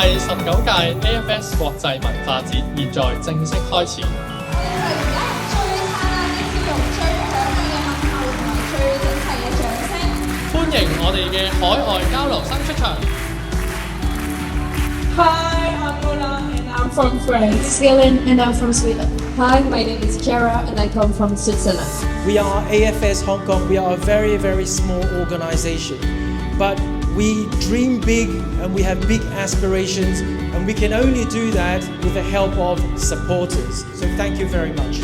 第19屆 AFS 國際文化節現在正式開始。歡迎我哋嘅海外交流生出場。Hi, I'm Lola and I'm from France. Ling and I'm from Sweden. Hi, my name is Chiara and I come from Switzerland. We are AFS Hong Kong. We are a very, very small organization, but we dream big and we have big aspirations, and we can only do that with the help of supporters. So thank you very much.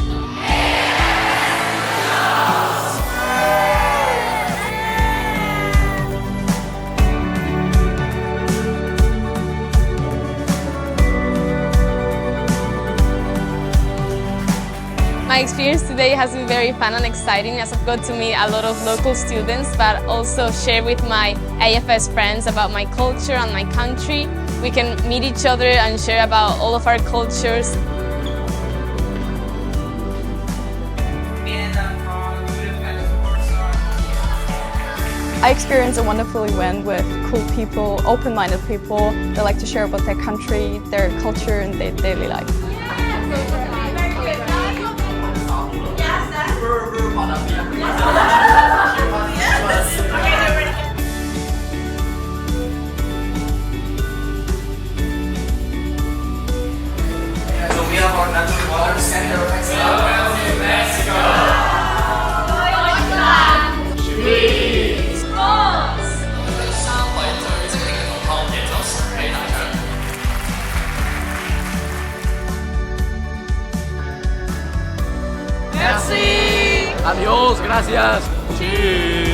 My experience today has been very fun and exciting as I've got to meet a lot of local students, but also share with my AFS friends about my culture and my country. We can meet each other and share about all of our cultures. I experienced a wonderful event with cool people, open-minded people that like to share about their country, their culture and their daily life. Merci. Adiós, gracias. Cheers.